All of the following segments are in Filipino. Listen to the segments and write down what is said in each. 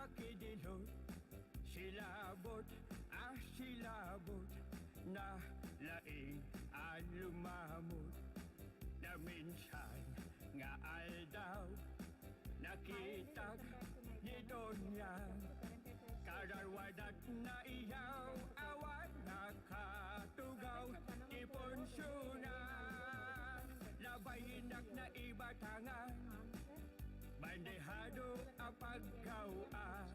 makidilot. Silabot, silabot, na laing lumamot. Na minsan nga aldaw, nakitag dito niya. Kararwadat na iyaw, awan nakatugaw, iponsuna. Labayinak na ibatangan, bandehado ang pagkawaan.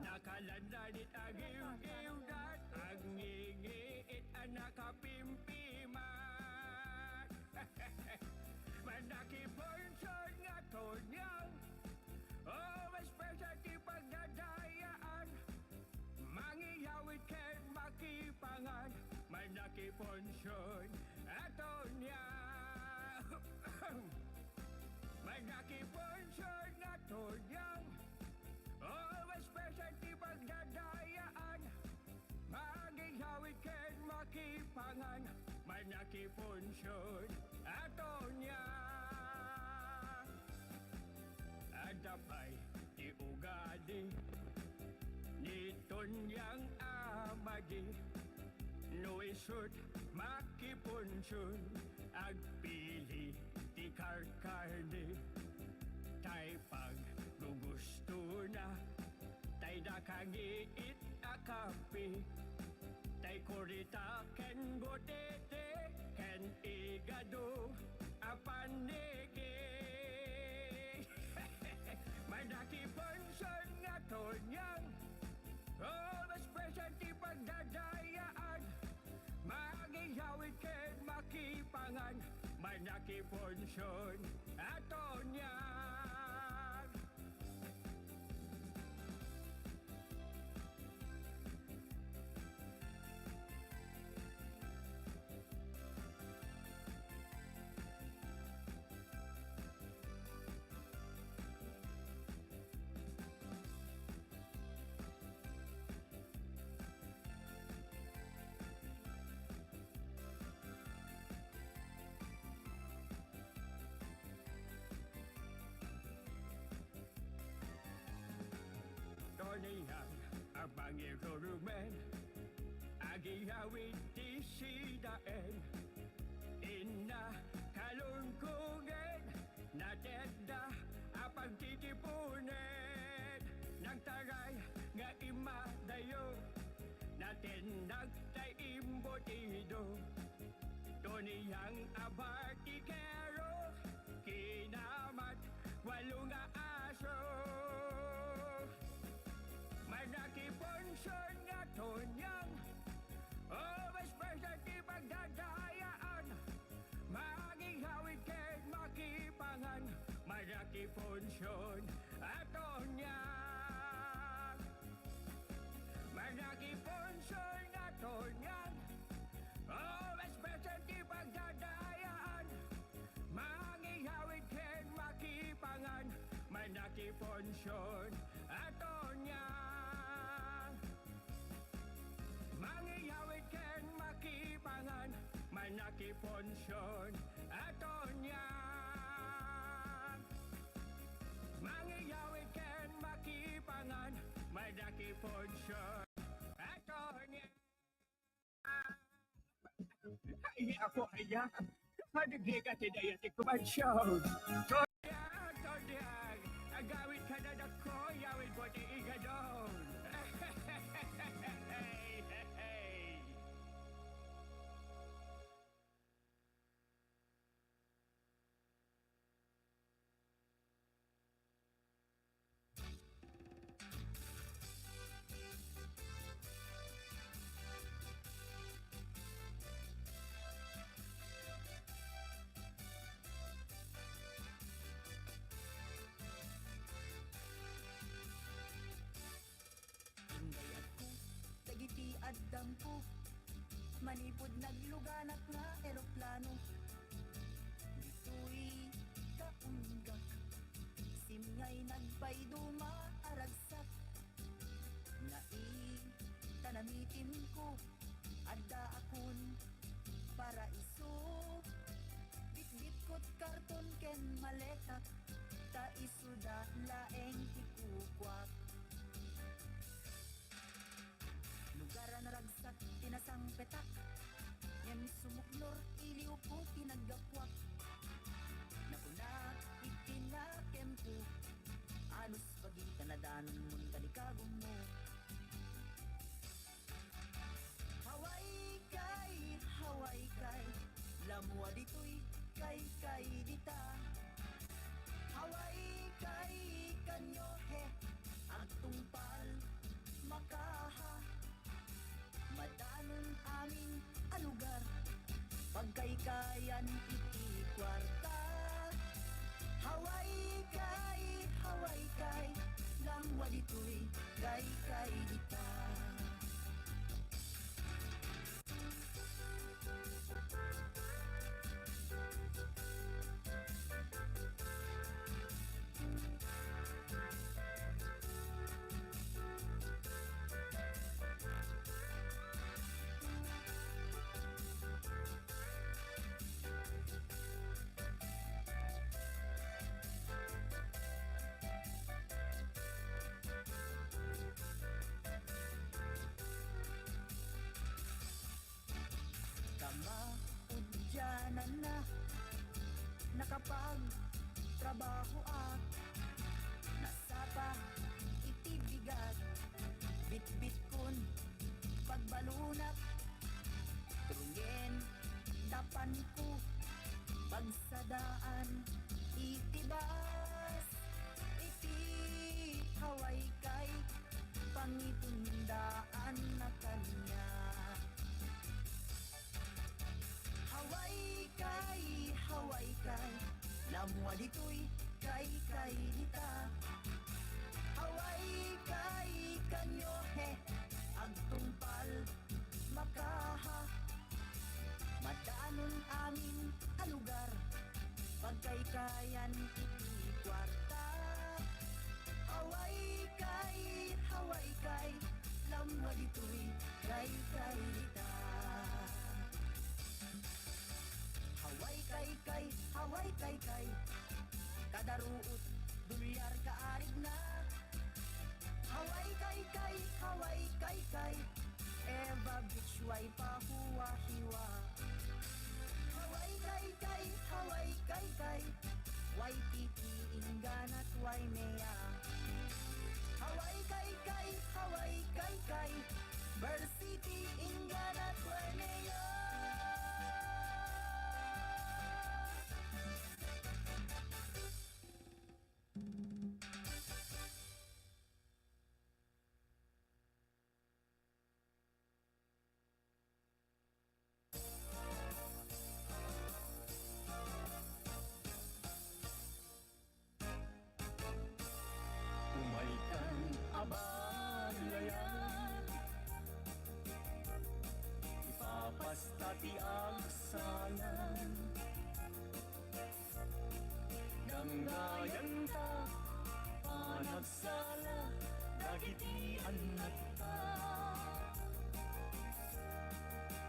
Nakalandanit ang iw-iwdat, ang ngingiit ang nakapimpiman. Manakiponsyon nga tonyang, mas presya ti pagdadayaan. Mangiyawit ken makipangan, manakiponsyon ato niya. Manakiponsyon ato niyang, mas presya ti pagdadayaan. Mangiyawit ken makipangan, manakiponsyon ato niya. Adapay ti ugali ni Tonyang Amadi, no isut makiponsyon agpili ti karkarni. Tay pag gugusto na, tay dakangiit akapi, tay kurita ken botete ken igado apaniki. Manakiponsyon nga tonyang, mas presya ti pagdadayaan. Magiyawit ken makipangan, manakiponsyon ato niya. Tonyang abangero rumen, agiyawit ti sidaen. Ina kalungkungen, natedda apang titipunen. Nagtaray nga imadayo, natendag tay imbotido. Tonyang abartikero, kinamat walong aso. Manakiponsyon nga tonyang, mas presya ti pagdadayaan. Magihawid ken makipangan, manakiponsyon ato niya. Manakiponsyon nga tonyang, mas presya ti pagdadayaan. Magihawid ken makipangan, manakiponsyon ato niya. Mangiyawit ken makipangan, manakiponsyon ato niya. Mangiyawit ken makipangan, manakiponsyon ato niya. Ay, ako ayak, madigika tinaya ti kumansyon. Tonyang, agawit ka na dako, yawit mo ti igadon. Addam ko, manipod nagluganak nga eroplano. Dito'y kaunggak, simngay nagpayduma aragsak. Tanamitin ko, adda akon paraiso. Bitbit ko't karton ken maleta, ta isuda laeng tikukwak. petak yan sumuknor iliw po tinagakwak napuna itinakempo anos pagi kanadanon mun kalikagong mo Haway kay lamwa ditoy kay dita Haway kay kanyo he agtungpal makaha madanon amin alugar pagkaykayan iti kwarta Haway kay lamwa ditoy kay dita Udyanan na nakapag-trabaho at nasapa itibigat bit-bit kun pagbalunap trungen dapan ko pagsadaan itibas iti haway kay pangitundaan na kanya Haway kay lamwa ditoy kay dita Haway kay kanyo he agtungpal makaha madanon amin alugar pagkaykayan iti kwarta Haway kay lamwa ditoy kay dita Haway kay kadaruot dulyar kaarig na Haway kay Eva Beach way pahuwa-hiwa Haway kay Waikiki Inganat Waimea Haway kay Bird City Inganat Waimea Pastati ang salan Ganggayan ta Panagsala Dagitian na ta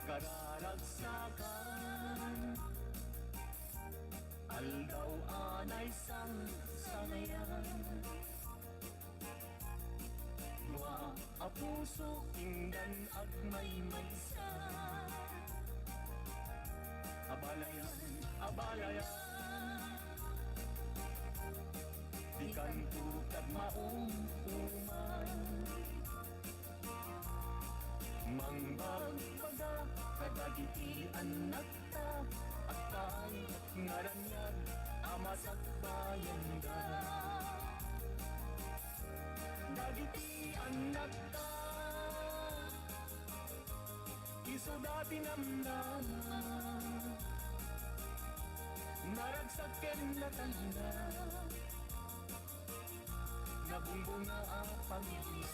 Kararagsakan Aldaw anay sang sangayan Wa apuso inggan ag maysa Abalayan Di kanto kag maumpuman Mangbagbaga kadagitian nagta At kay ngaranyag amasak bayan da Dagitian nagta Iso dati namdaman Naragsaken na tanda Nabumbunga ang pamilya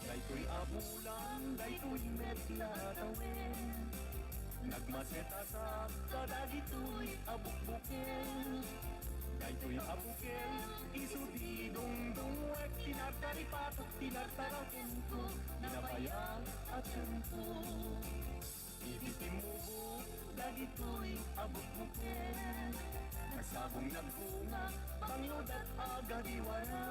Daytoy abulan, daytoy metlatawin Nagmaseta sa kadagitoy abukbukin Daytoy abukin, isudidong dungwek Tinartaripatok, tinartarakin ko Ninabayang at sumpo Ititimubo, dagitoy abukbukin Nagsabong nagbunga, panglod at agadiwara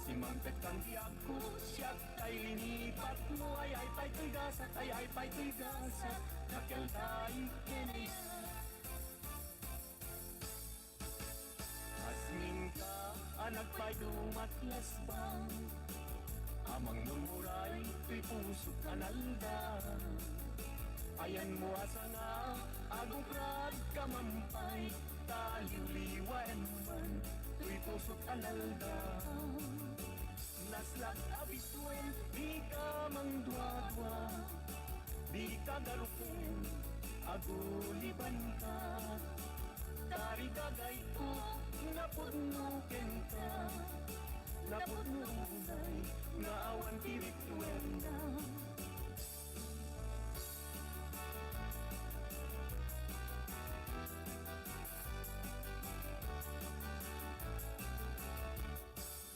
Si Mangpet kang diako, siya tay linipat mo ay pa'y tuy gasat, ay pa'y tuy gasat, nakel tay kinis. Asmin ka, anak pa'y dumatlas bang, amang mumuray, tuy pusok analda. Ayan mo asa nga, agong krad kamampay, taliw-liwan man, tuy pusok analda. Naslak abiswen, di ka mangdwa-dwa, di ka garupin, aguliban ka. Dari gagay ko, napudnuken ka, napudnunay, nga awan tiriktuwen na.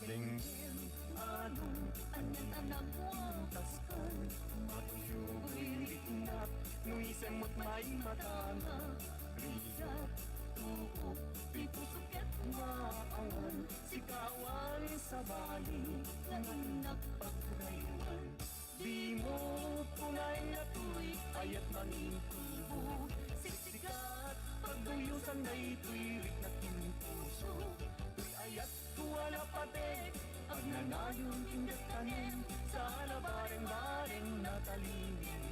Lingin, anong anan-anak mo taskan, matuyog iliknak, nuisen mo't may matanga. Rigat, tuok, pipusukit maawan, sikawan sa bali, nanginak pagraywan. Di mo punay na tuy, ayat maningkubo, siksikat, pagduyusan na ito'y rik na puso. Tuy ayat wala patek, ang nanayon indatanin, sa alabareng-bareng natalingin.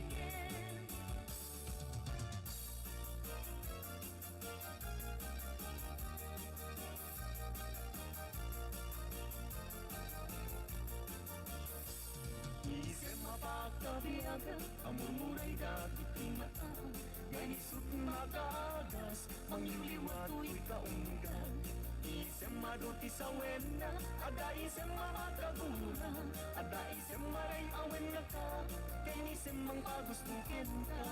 Isem mapagkabiyagan, ang murmuray dagit mata,ganisot magagas, mangyuliwat tuy kaunggan. Isem maduti sa wena, ada isem mamagkagulang, ada isem maray awen na ka, ken isem mang pagustukin ka.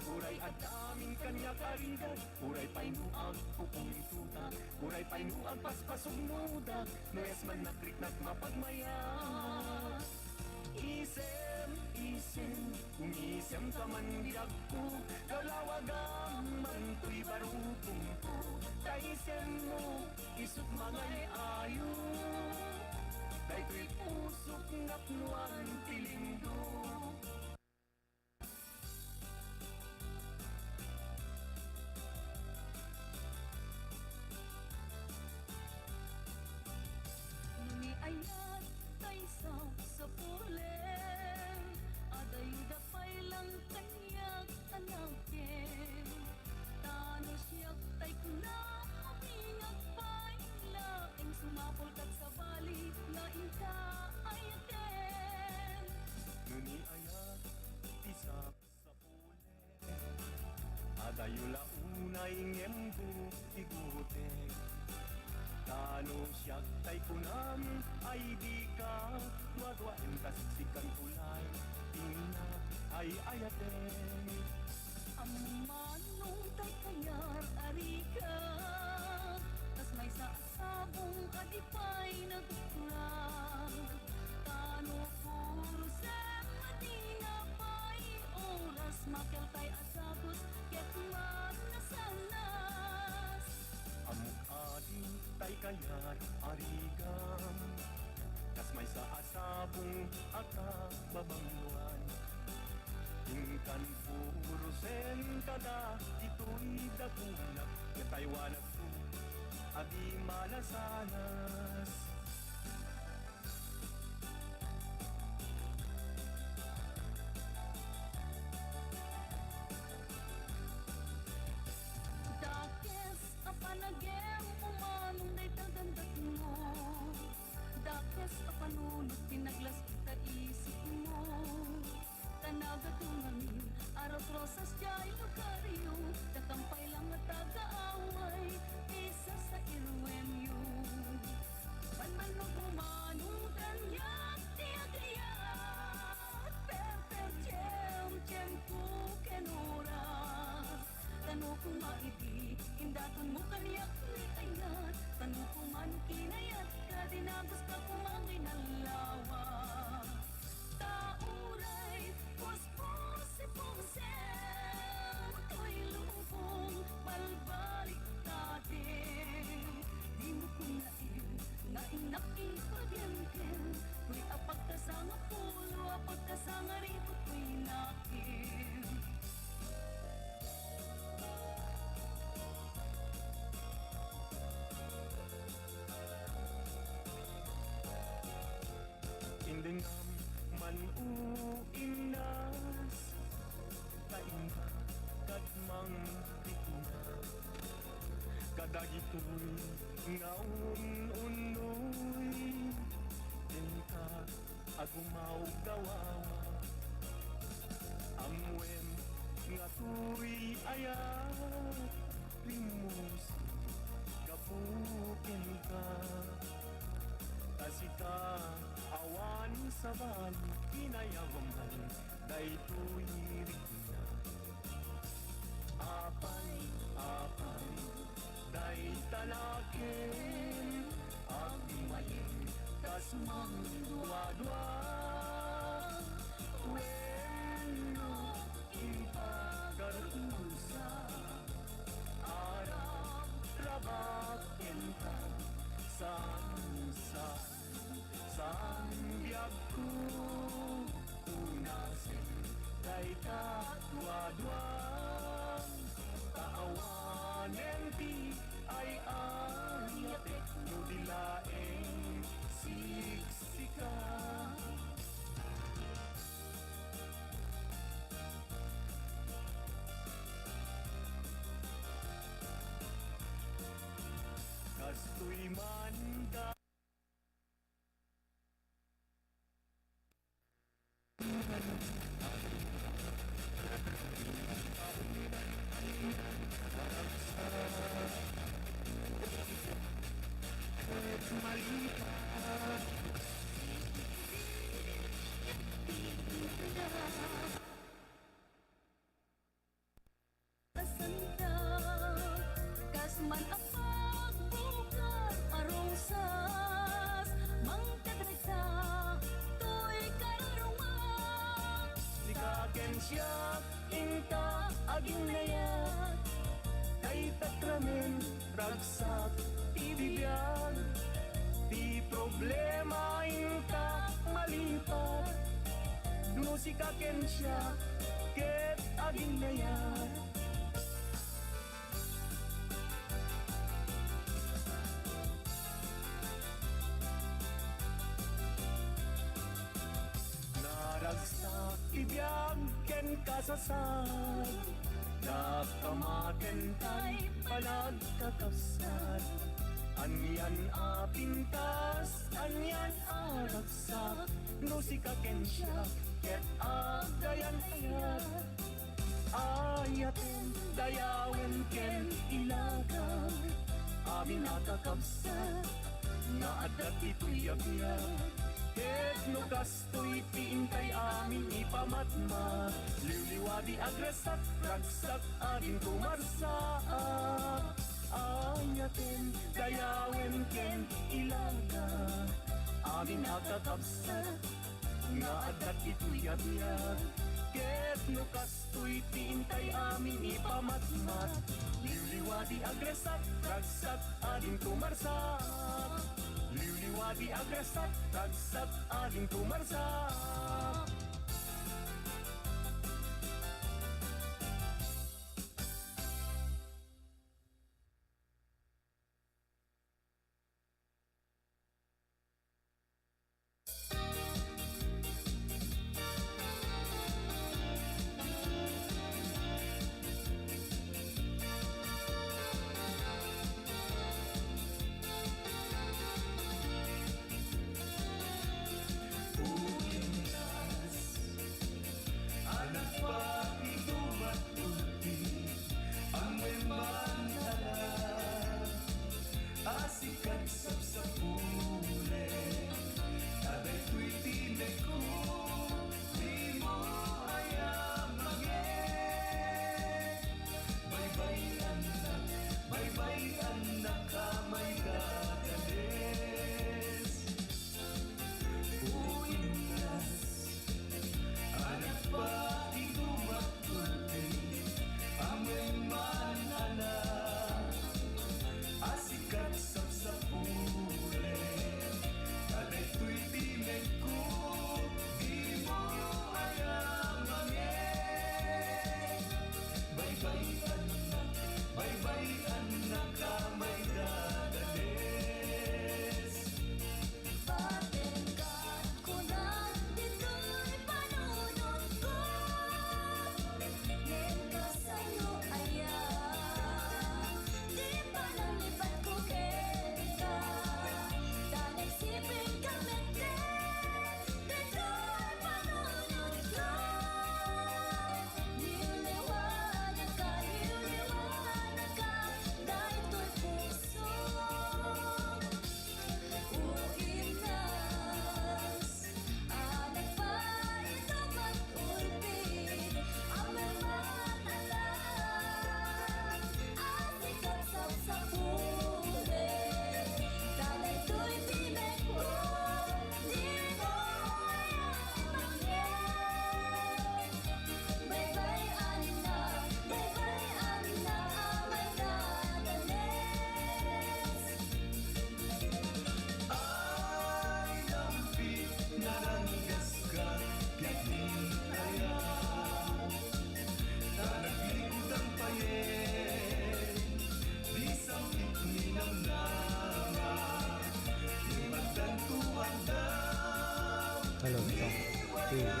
Uray at daming kanya karingan, uray painuag pupong tuta, uray painuag paspasog muda, noyas man nakrik mapagmaya. Isem, kung isem ka man biyag ko, kalawagam man tuy barutong ko, kaisem mo, isut mangay ayo, kay tuy pusok ngapnuan tilindo. Nuni ayat tay sa pulen, adayuda pa'y lang kanyak anakin. Tano siyak tay kunang umingat pa'y laing sumapol kat sa bali, laing ka ayaten. Nuni ayat, isap sa pule, adayula unay ngembu igutek. Tano siyak tay kunam, ay di ka madwain kasiksikan kulay, tina ay ayaten. Manong tay kayar arika, tas may saasabong adipay nagkurang. Tano puro sa madina pa'y oras, makel tay asagos, ket man nasanas. Amok ading tay kayat arigam, tas may saasabong aka babangluan. Ingkan puro sen kada, ito'y dagunak, na taywanag ko, adi malasanas. Dakes apanagem umanong day tagandat mo, dakes apanunod pinaglas kita isip mo. Tanaga tumamin, aros rosas jay lukaryo, takampay lang at taga-away, isa sa irwenyo. Panmanong umanong kanyak tiagayat, per chem po kenoras. Tano kung maidi, indaton mo kanyak ni ayat, tano kung man kinayat ka, dinagos ka kumangay ng lawa. Tauray, puspos-pusem, to'y lubong, balbalik natin. Di mo kunain, na inakita dagitoy nga unoy Tinta agumaw gawawa Amwen nga tuy ayat Primus kapukin ka Kasita awan sa bali Kinayawaman daytoy rigna Apay, apay Day talakin Agdimayin Kasmang dua-dua Weno Ipagarusa Arab Rabakin ka Saan biag ko Unasin Day katwa-dua Taawanen ti ay ayapit no dilaeng siksika Kastoy man ka Asanta, kasman ang pagbukat arungsas, mangkadragsa, to'y kararungan. Likaken siya inta aging nayat Kay takramen ragsak ibibiyag Di problema inta malipat Duno si kaken siya ket aging nayat Naragsak ibiyag ken kasasad Nakamaken tay palagkakasad Anyan a pintas, anyan a ragsak No si kaken siya ket agayan ayat Ayaten dayawen ken ilaga Amin nakakabsat nga adat ito'y agyan Ket no kastoy piintay amin ipamatmat Liwliwadi agresak, ragsak adin kumarsaak Ayaten, dayawen ken ilaga Amin nakakabsat nga adat ito'y abiyag Ket no kastoy piintay amin ipamatmat Liwliwadi agresak, ragsak adin kumarsaak Liwliwadi agresak, ragsak ading kumarsak Okay.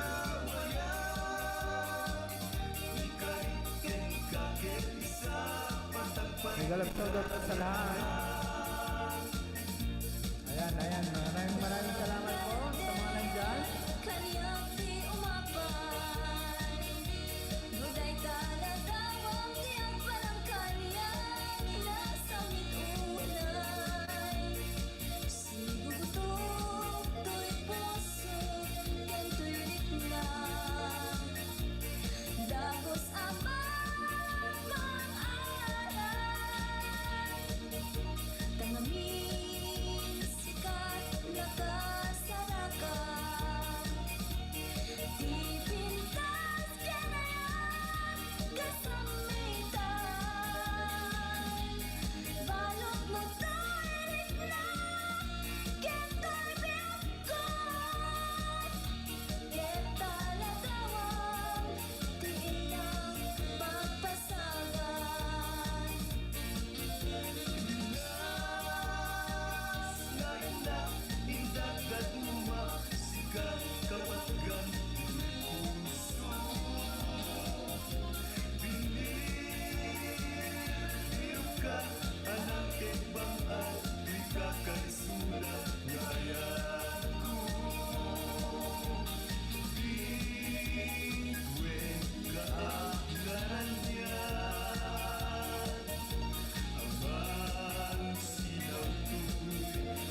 Mega love shoutout po sa lahat. Ayan. Maraming salamat po sa mga nandyan. Kaniyak di umapay Buday taladawang di ang parang kaniyak Nasa mitulay Sigugutok to'y puso Kento'y litlang Dagos amang pang-aray Tangamin sikat nakasarakan Di pintas kanayan kasamitan Balot mo to'y ritlang Kento'y biyakot Ketaladawang di ilang pagpasagan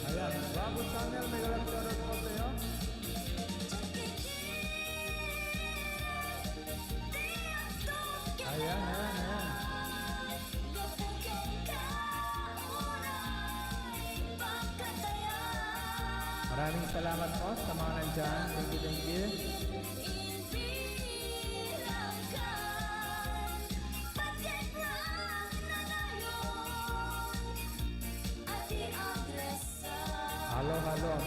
Ayan, Bravo Channel, mega love shoutout po sa iyo. Ayan. Maraming salamat po sa mga nandyan. Thank you. Halo.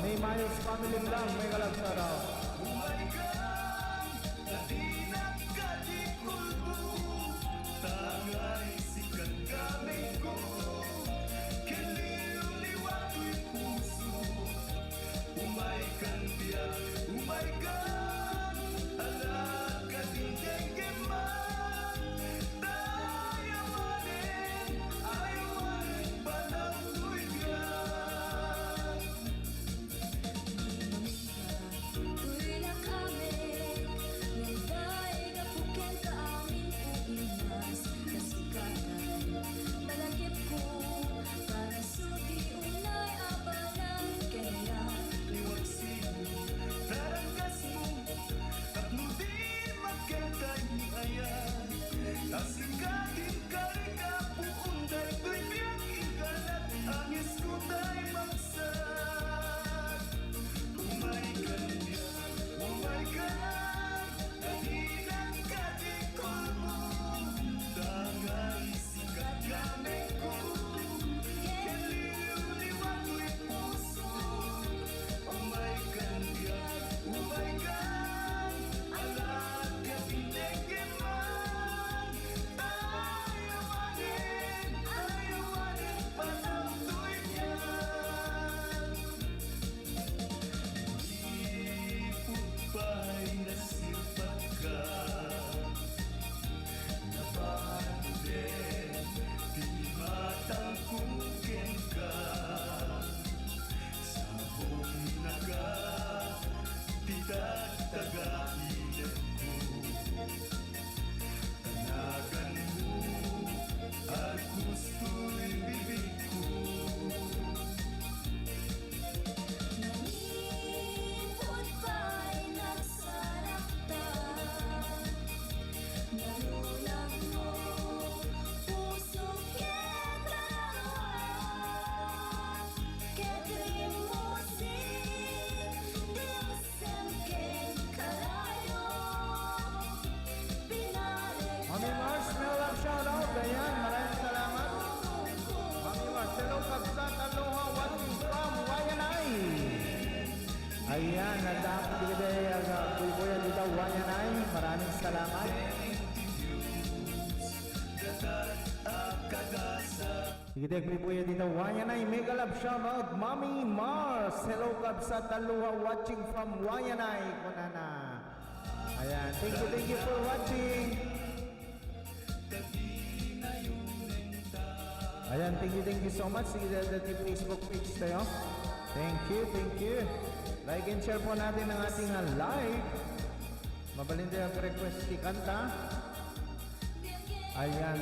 May Mayos family lang, mega love shoutout. Mami Mars, mega love shoutout. Ayan, maraming salamat. Mami Mars, hello Kabsat, aloha, watching from Wayanay. Ayan, nandang digday ang kuya dito Wayanay. Maraming salamat. Digday kuya dito Wayanay. Mega love shoutout, Mami Mars. Hello Kabsat, aloha, watching from Wayanay. Kunana. Ayan, thank you for watching. Ayan, thank you so much. Sige, dati Facebook page tayo. Thank you. Like and share po natin ang ating live. Mabalin tayo request si kanta. Ayan,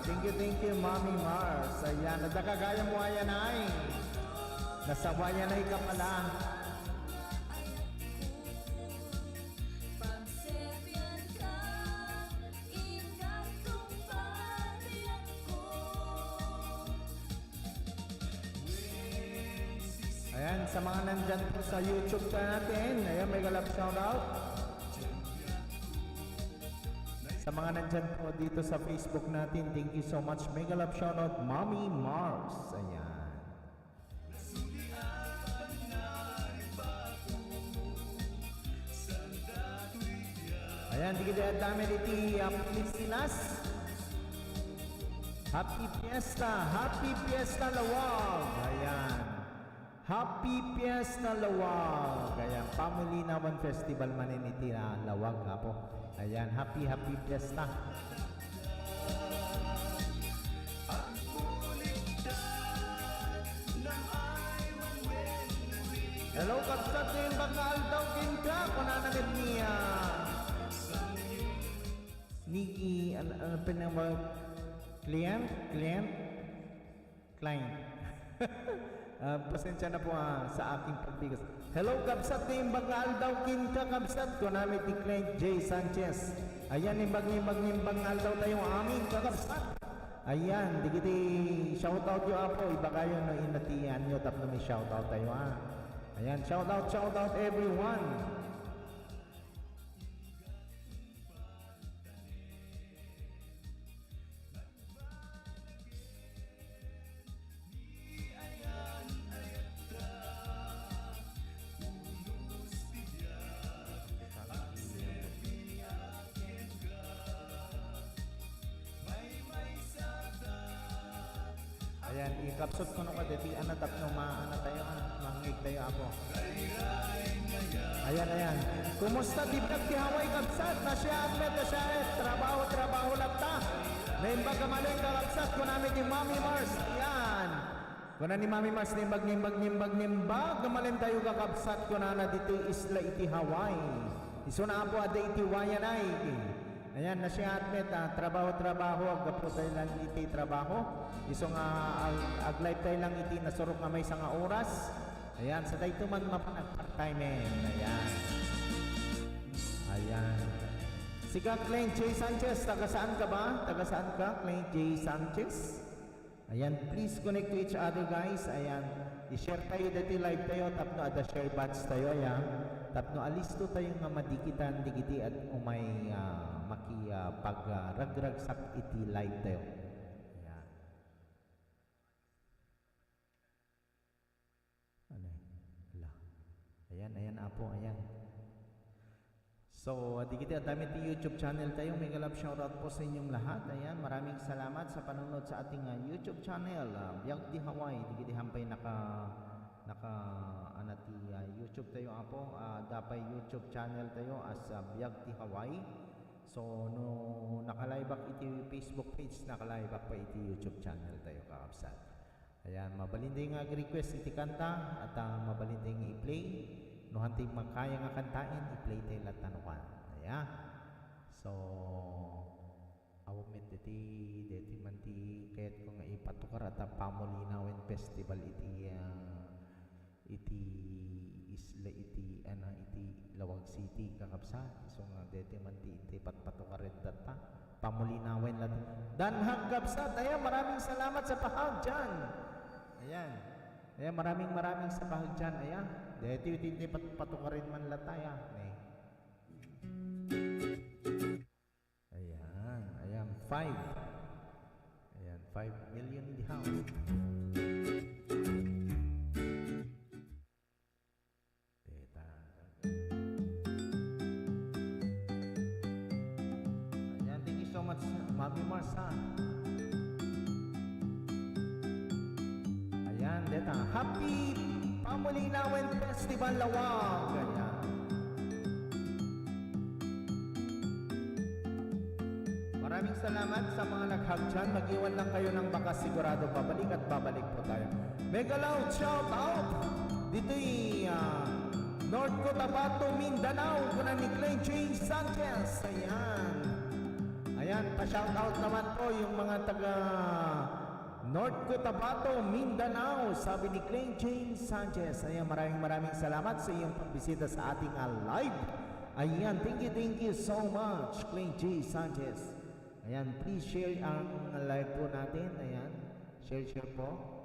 thank you, Mami Mars. Ayan, nadakagaya mo ayan ay. Nasawayan ay ka pala. Pagserbian ka, ikatong pariyan ko. Ayan, sa mga nandyan po sa YouTube ka natin. Ayan, may galap shoutout. Sa mga nandyan po dito sa Facebook natin, thank you so much. Mega love shoutout, Mommy Mars. Ayan. Ayan, di kita dami dito Pilipinas. Happy Fiesta Lawag. Ayan. Happy Fiesta Lawag. Ayan, Pamulinawan Festival maniniti na Lawag ha po. Ayan, happy Fiesta. Hello, kapsat yung bakal daw kinka. Kunanagad niya. Niki, ano pa naman? Client? Pasensya na po sa aking pagbigas. Hello, kabsat na yung bangal daw kinka kabsat ko namin ni Client J. Sanchez. Ayan, nimbag daw tayong amin kakabsat. Ayan, digiti shoutout yung apo. Iba kayo na inatihan nyo tap na may shoutout tayo Ayan, shoutout everyone. Ayan, ikapsot ko na ka dati anatap no tayo mangig tayo ako. Ayan. Kumusta di ti Hawaii kapsat? Na siya admet na siya trabaho lata. Naimbag kamaling kakapsat ko namin ni Mami Mars. Ayan. Kuna ni Mami Mars nimbag kamalin tayo kakapsat ko na dito isla iti Hawaii. Iso na po ada iti wayanay. Ayan, na siya admit, trabaho, aggapo tayo lang iti trabaho. Iso nga, ag-live tayo lang iti nasurok nga may nga oras. Ayan, sa tayo man mapanag-part-time Ayan. Si Client J. Sanchez, taga saan ka ba? Taga saan ka, Client J. Sanchez? Ayan, please connect to each other guys. Ayan, i-share tayo dito live tayo, tapno ada share buds tayo. Ayan, tapno alisto tayo nga madikitan, digiti at umay pag-ragragsak iti live tayo. Ayan, ayan. So, digiti at dami ti YouTube channel tayo. Mega love shoutout po sa inyong lahat. Ayan, maraming salamat sa panonood sa ating YouTube channel. Biag di Hawaii, digiti hampay YouTube tayo apo. Dapay YouTube channel tayo as Biag di Hawaii. So, no nakalaybak iti Facebook page, nakalaybak pa iti YouTube channel tayo kakapsat. Ayan, mabalinding request iti kanta at mabalinding i-play. No hanting makaya nga kantain, i-play tayo latanukan. Ayan. So, awamit deti man ti kahit ko nga ipatukar at Pamulinawin Festival iti isla iti Lawag City kakapsat. So nga deti man ti patpatukar rin data Pamulinawin lat danhag kapsat. Ayan, maraming salamat sa pahag dyan. Ayan, maraming sa pahag dyan. Ayan, deti patpatukar rin man lataya. Ayan, 5 million in the house. Mami Mars Ayan, deta. Happy Pamulinawin Festival Lawag. Ayan. naghag dyan, mag-iwan lang kayo ng bakas, sigurado babalik at babalik po tayo. Mega loud shout out! Dito'y North Cotabato, Mindanao, kuna ni Clay J. Sanchez. Ayan. Ayan, pa-shout out naman po yung mga taga North Cotabato, Mindanao, sabi ni Clay J. Sanchez. Ayan, maraming salamat sa iyong pagbisita sa ating live. Ayan, thank you so much, Clay J. Sanchez. Ayan, please share ang live po natin. Ayan, share po.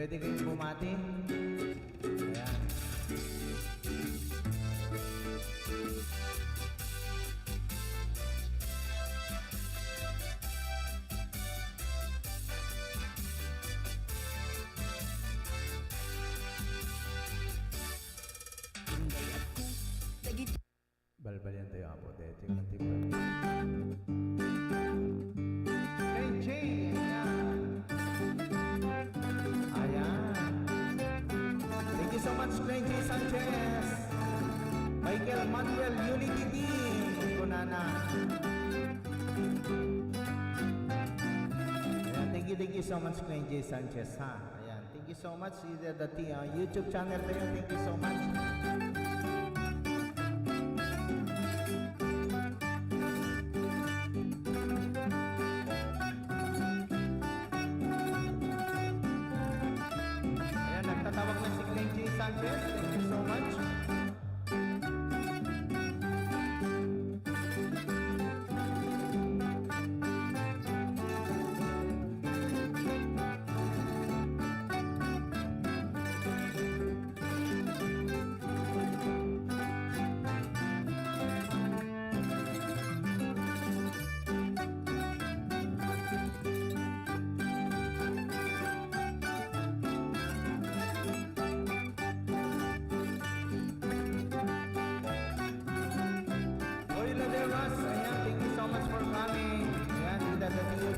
Pwede kayong bumati. Ayan. Balbalian tayo apo. Dito yung timbal. So much, Clay J. Sanchez, Michael Manuel, Unity Team, Kunana. Ayan, thank you so much, Clay J. Sanchez, ha. Ayan, thank you so much. The YouTube channel tayo, thank you so much. Thank you so much.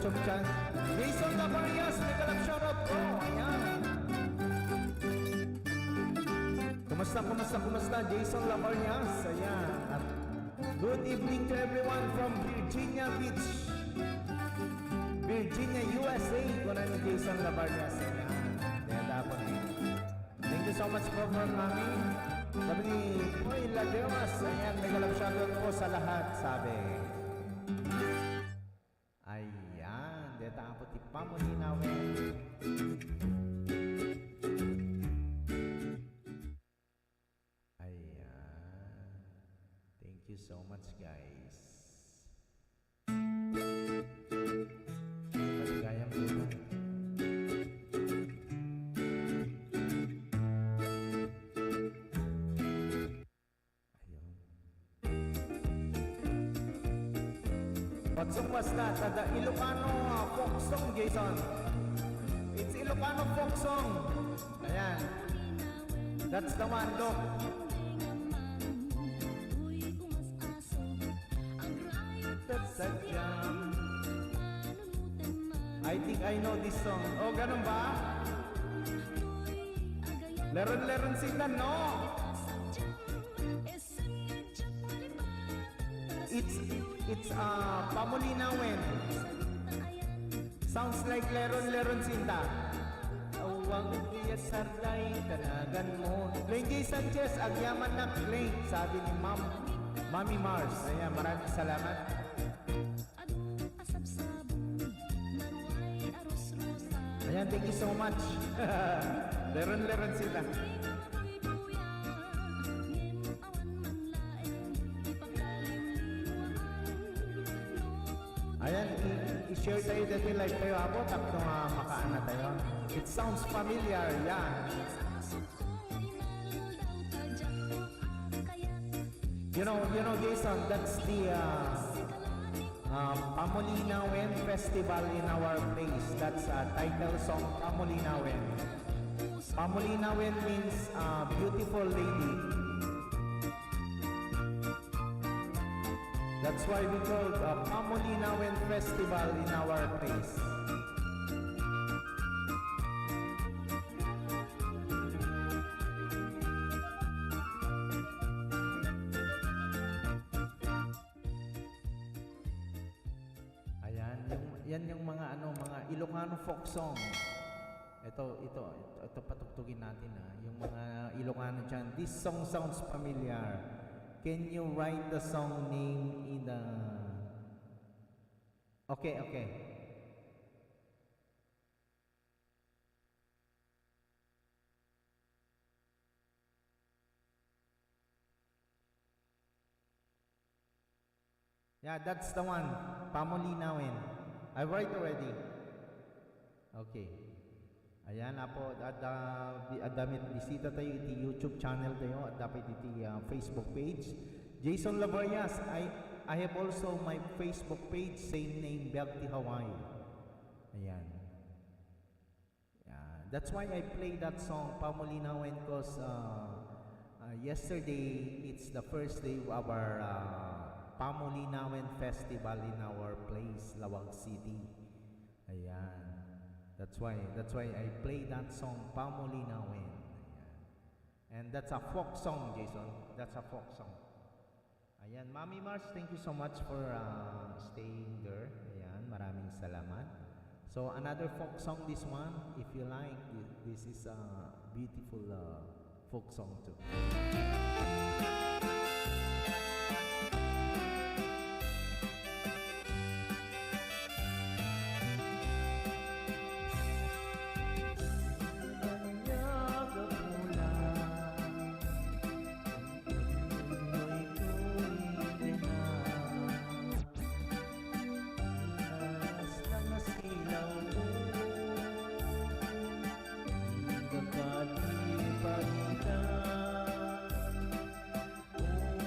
YouTube channel. Jason Labarias, nagkalap shoutout po. Ayan. Kumusta? Jason Labarias. Ayan. At good evening to everyone from Virginia Beach, Virginia, USA. Kuna ni Jason Labarias. Ayan. Kaya dapat thank you so much po for coming. Sabi ni Poy Lademas. Ayan, nagkalap shoutout po sa lahat. Sabi. Tapos ipamuninawin. Ayan. Thank you so much, guys. Maligayang buhay. What song was that? The Ilocano folk song, Jason. It's Ilocano folk song. Ayan. That's the one, look. I think I know this song. Oh, ganun ba? Leron sila, no? It's pamulinawin. Sounds like leron sinta. Awang iya sarday tanagan mo. Clay J. Sanchez, agyaman na Clay, sabi ni Mami Mars. Ayan, maraming salamat. Ayan, thank you so much. Leron sila. Ayan, i-share tayo dito live tayo abot at nung makaan na tayo. It sounds familiar, yeah. You know, Jason, that's the Pamulinawin Festival in our place. That's a title song, Pamulinawin. Pamulinawin means beautiful lady. That's why we call Pamulinawin Festival in our place. Ayan, yan yung mga mga Ilocano folk song. Ito patugtugin natin yung mga Ilocano dyan. This song sounds familiar. Can you write the song name in the... Okay. Yeah, that's the one. Pamulinawin. I write already. Okay. Ayan na po. At damit bisita tayo iti YouTube channel tayo at dapat iti Facebook page. Jason Lavarias. I have also my Facebook page, same name, Belty Hawaii. Ayan. That's why I play that song, Pamulinawin, because yesterday, it's the first day of our Pamulinawin Festival in our place, Lawag City. Ayan. That's why I play that song, Pamulinawin. Ayan. And that's a folk song, Jason. That's a folk song. Ayan, Mami Mars, thank you so much for staying there. Ayan, maraming salamat. So another folk song, this one, if you like, this is a beautiful folk song too.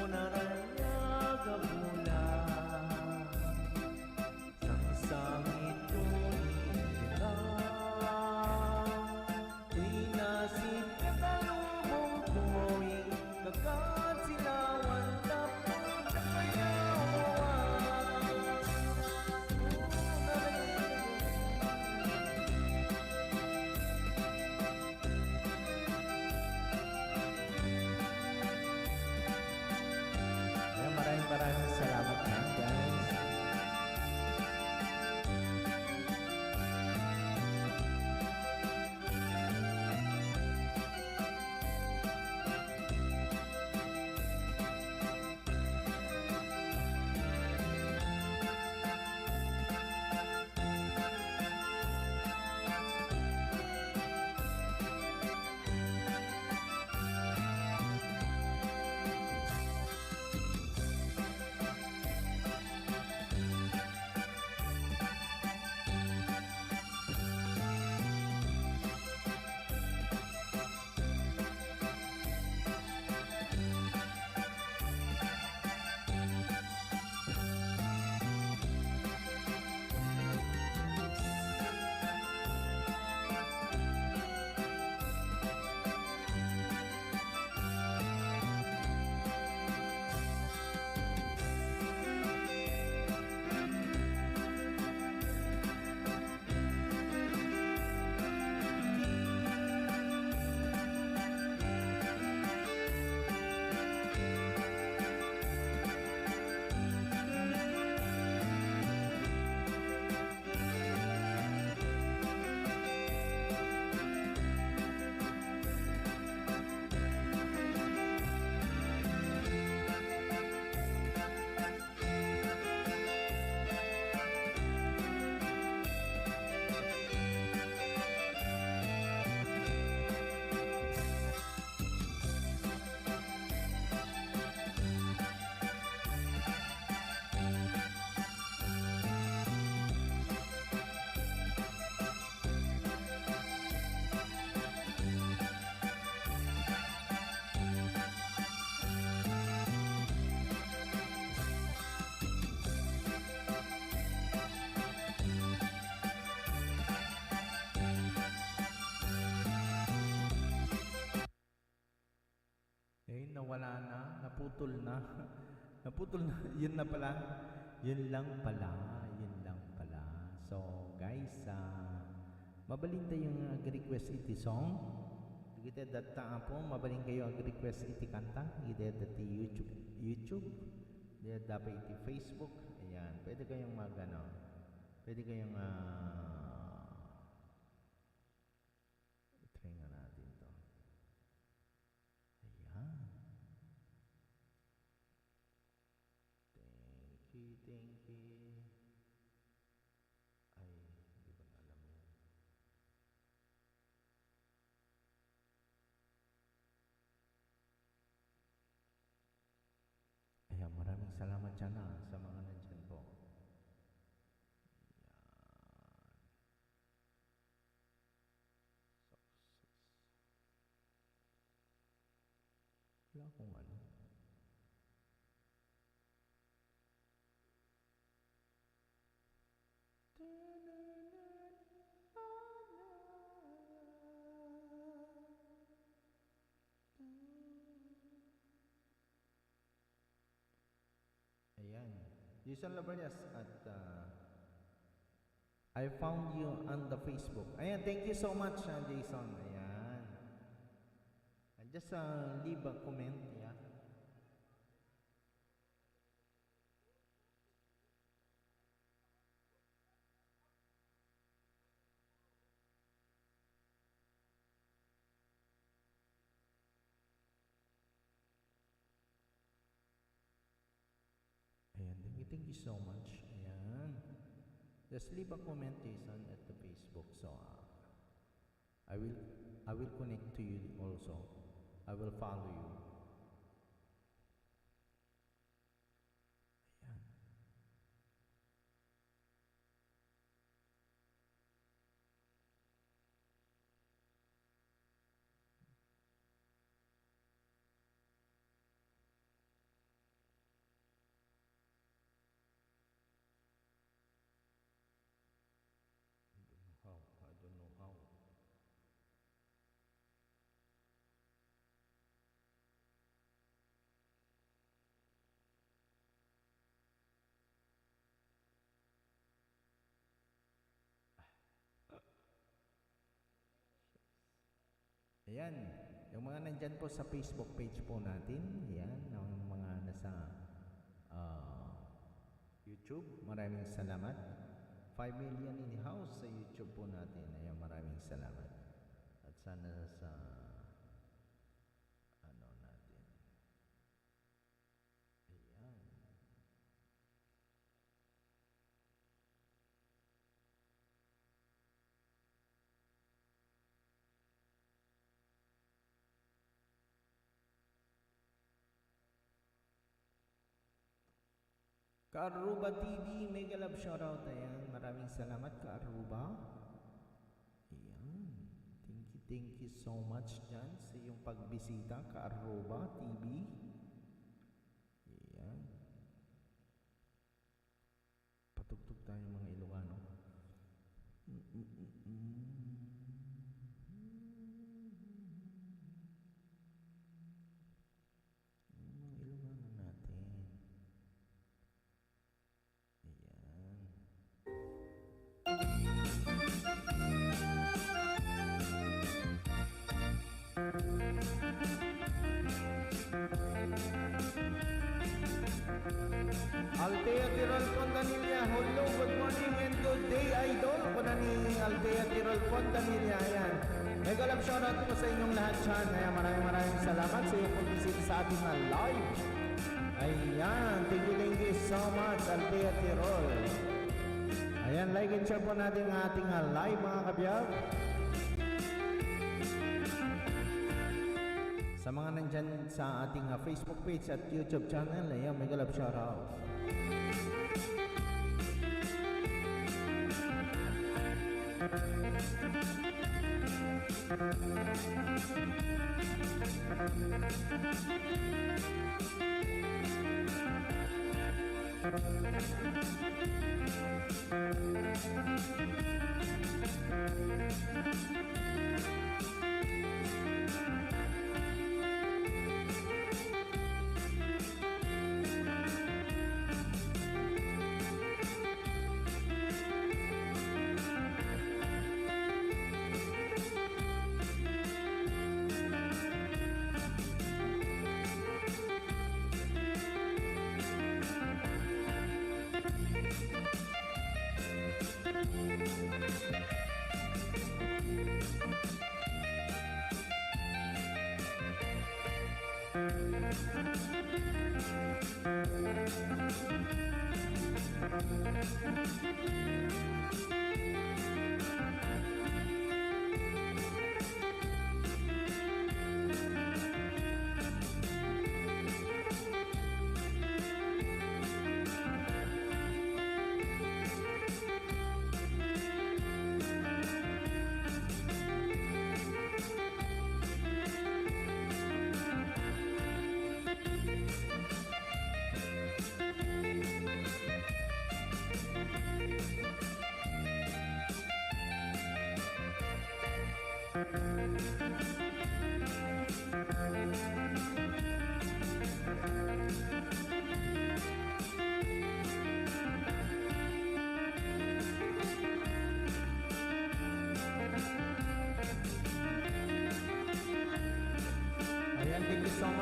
Una naputol na. Naputol na. Yun na pala. Yun lang pala. Yun lang pala. So, guys, mabalin tayong request iti song. Kita data po, mabalin kayo request iti kanta. Kita dati YouTube. Kita dapat iti Facebook. Ayan, pwede kayong pwede kayong try nga natin to. Ayan. Thank you. Ay, hindi ko na alam yan. Ayan, maraming salamat dyan sa mga nandyan po. Wala akong ano. Ayan. Jason Labarnias at I found you on the Facebook. Ayan, thank you so much, Jason. Ayan. And just leave a comment, yeah. Ayan, thank you so much. Ayan. Just leave a comment, Jason, at the Facebook. So, I will connect to you also. I will follow you. Ayan. I don't know how. Ayan, yung mga nandyan po sa Facebook page po natin, ayan, yung mga nasa YouTube, maraming salamat. 5 million in the house sa YouTube po natin. Ayan, maraming salamat. At sana sa natin. Ayan. Kaaruba TV, mega love shoutout. Ayan, maraming salamat Kaaruba. Ayan, thank you so much dyan sa iyong pagbisita, Kaaruba TV. Ayan. Patugtog tayo mga Ilocano. Althea Tirol Fontanilla, hello, good morning and good day, idol. Kuna ni Althea Tirol Fontanilla, ayan. Mega love shoutout po sa inyong lahat dyan. Ayan, maraming salamat sa iyong pag-visit sa ating live. Ayan, thank you so much, Althea Tirol. Ayan, like and share po natin ang ating live, mga kabiyag. Sa mga nandyan sa ating Facebook page at YouTube channel, ayan, mega love shoutout.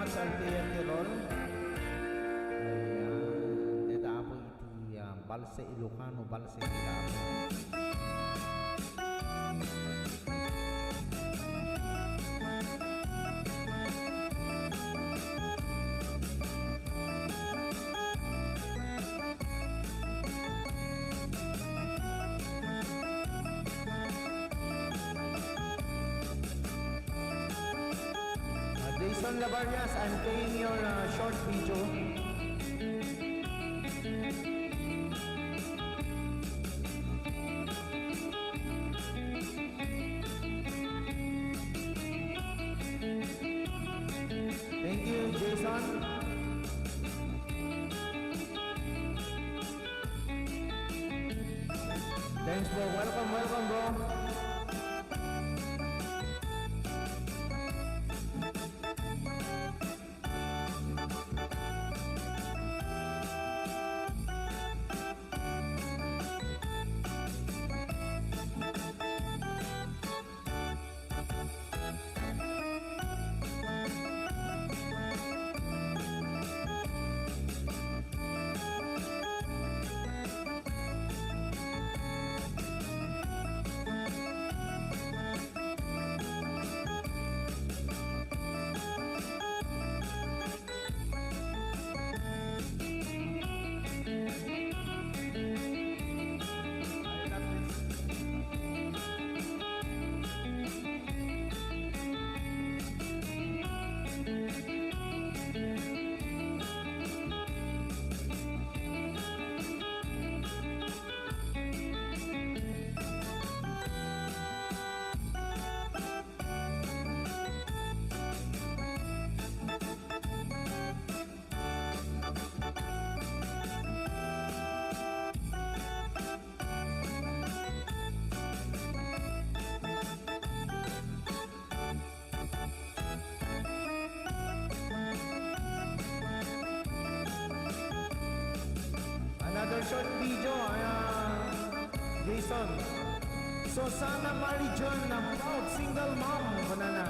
much, Auntie Tirol. Ayan. Dito po iti Balse Ilocano, Balse Ilocano. Jason Lavarias, I'm playing your short video. Thank you, Jason. Thanks, bro. Welcome, bro. Another short video, Jason. Susana Marijon ng proud single mom. Banana.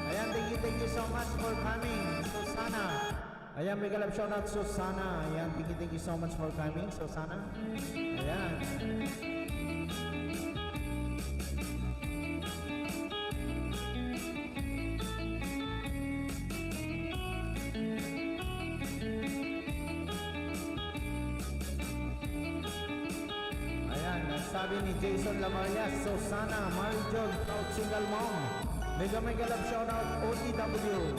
Ayan, thank you so much for coming, Susana. Ayan, big love shout out, Susana. Ayan, thank you so much for coming, Susana. Ayan. Sabi ni Jason Lamarias, Susana Marijon, proud single mom. Mega love shout out, OTW.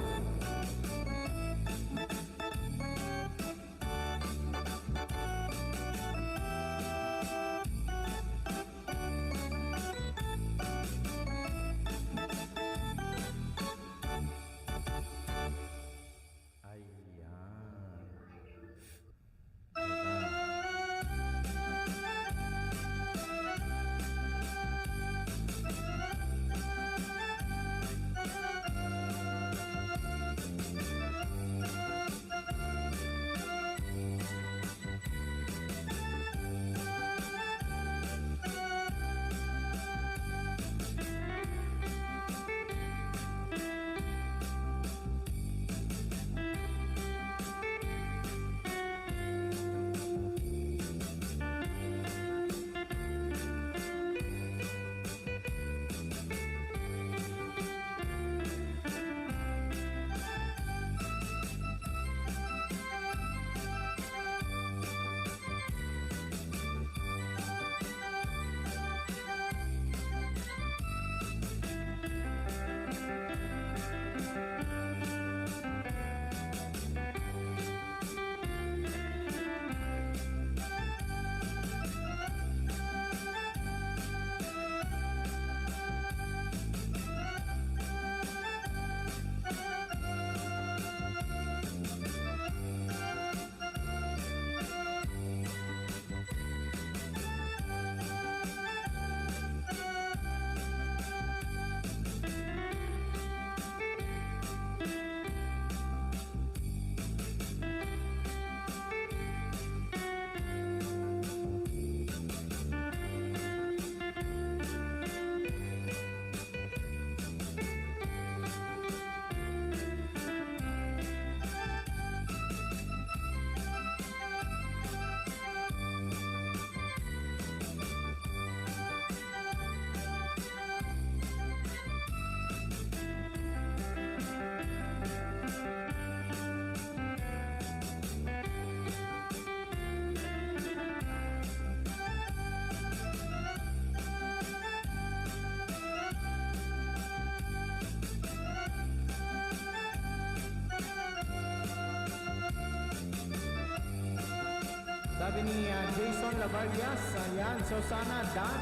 sabi ni Jason Lavarias, ayan, Susana Dan.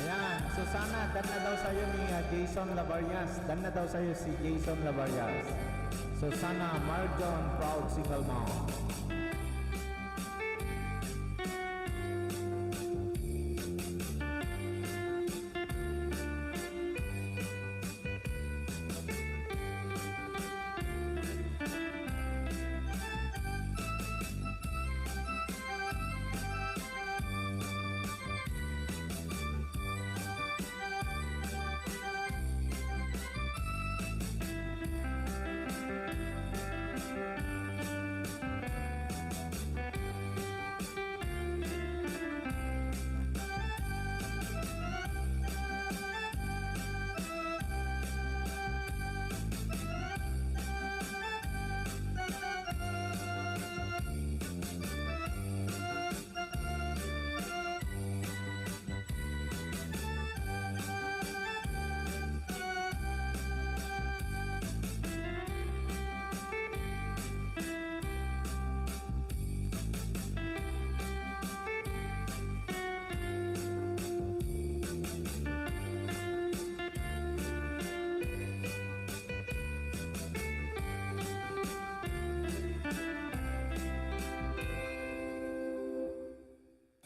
Ayan, Susana, dan na daw sa'yo ni Jason Lavarias. Dan na daw sa'yo si Jason Lavarias. Susana Marjon, proud single mom.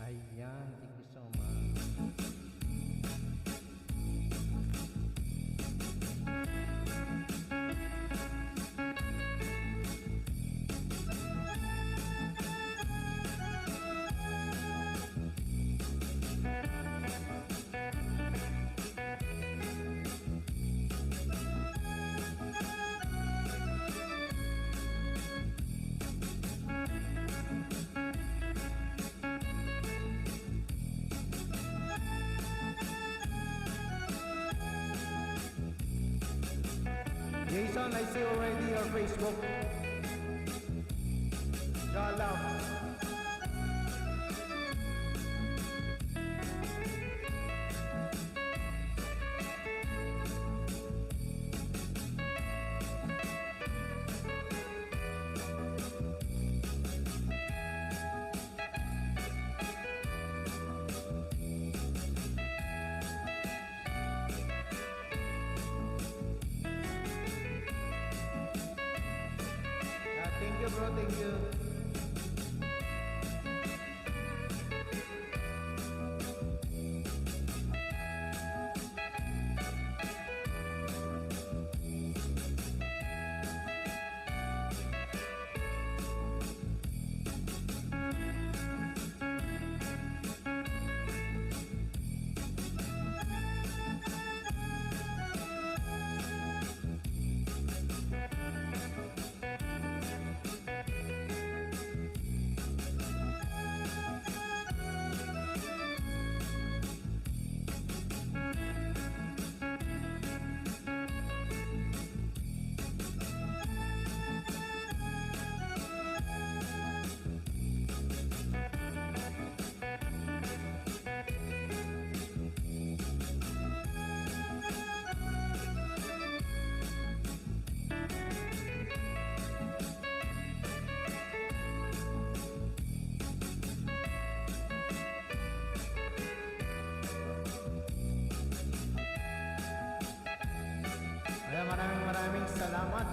Ayan, thank you so much. Jason, I see already your Facebook. Shout out. Thank you, bro. Thank you. Ayan, maraming salamat.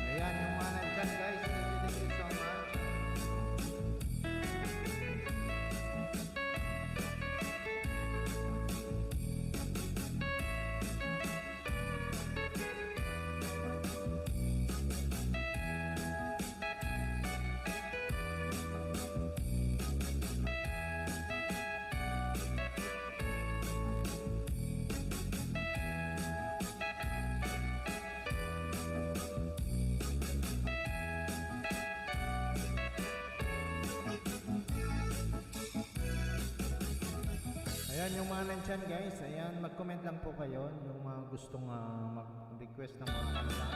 Ayan, yung mga nandyan, guys. Thank you so much. Ayan yung mga nandyan, guys. Ayan, mag-comment lang po kayo yung mga gustong mag-request ng mga kanta.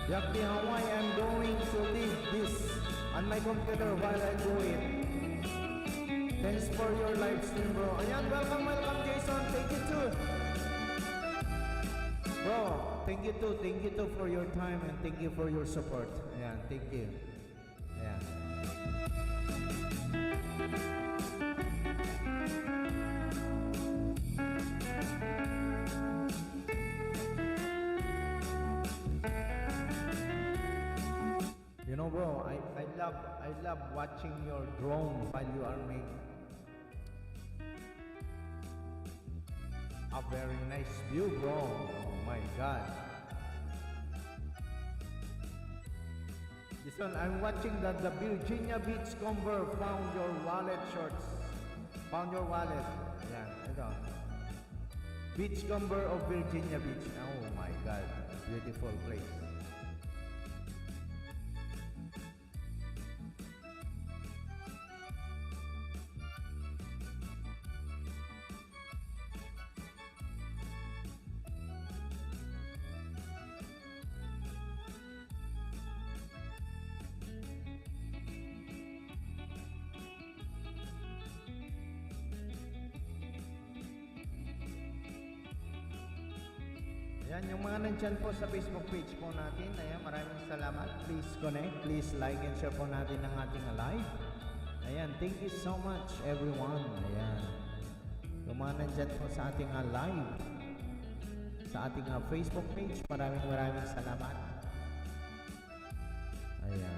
Yakti Hawaii, I'm going to leave this on my computer while I do it. Thanks for your live stream, bro. Ayan, welcome, Jason. Thank you too. Bro, thank you too for your time and thank you for your support. Ayan, thank you. Ayan. You know, bro, I love watching your drone while you are making a very nice view, bro. Oh my God. This one, I'm watching the Virginia Beachcomber found your wallet shorts. Found your wallet. Ayan, ito. Beachcomber of Virginia Beach. Oh my God, beautiful place. Ayan, yung mga nandyan po sa Facebook page po natin, ayan, maraming salamat. Please connect, please like and share po natin ang ating live. Ayan, thank you so much everyone. Ayan, yung mga nandyan po sa ating live, sa ating Facebook page, maraming salamat. Ayan.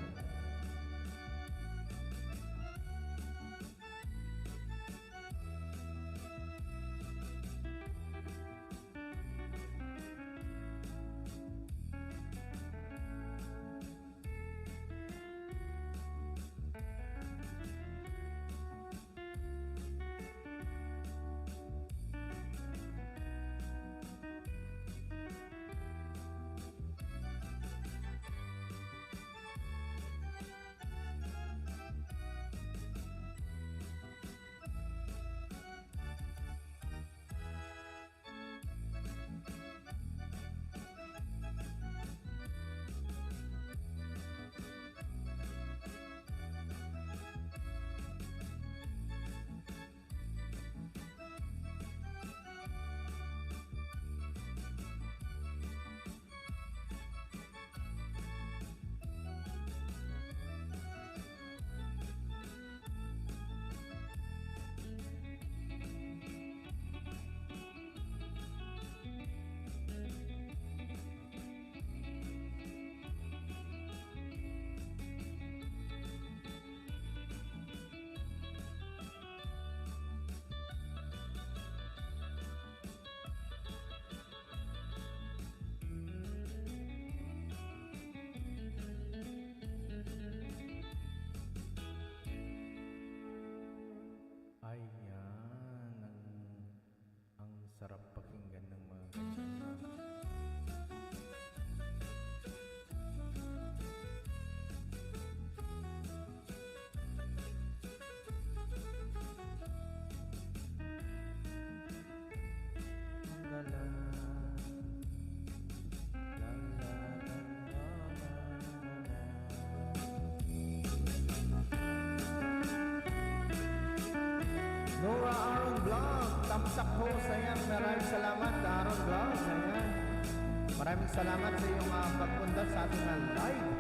Sarap pakinggan ng mga ganyan. Nora Aaron Vlog, tamsak po sa yan. Maraming salamat, Aaron Vlog. Ayan. Maraming salamat sa iyong pagpunta sa ating live.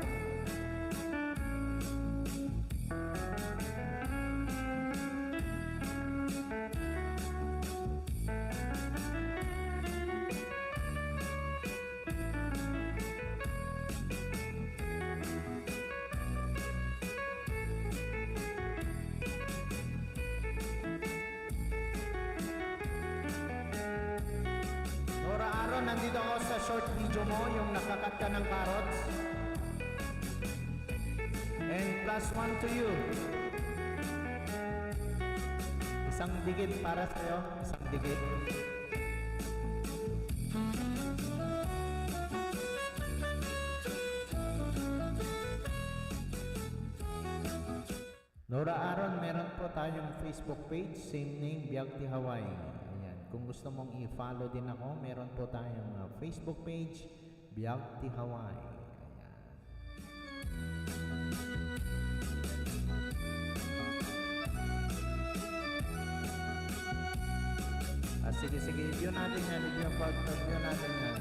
Nandito ako sa short video mo, yung nakakat ka ng carrots. And +1 to you. Isang digit para sa'yo. Isang digit. Nora Aaron, meron po tayong Facebook page, same name, Biagti Hawaii. Kung gusto mong i-follow din ako, meron po tayong Facebook page, Biagti Hawaii. Ayan. sige, sige. Review natin yan. Review natin yan.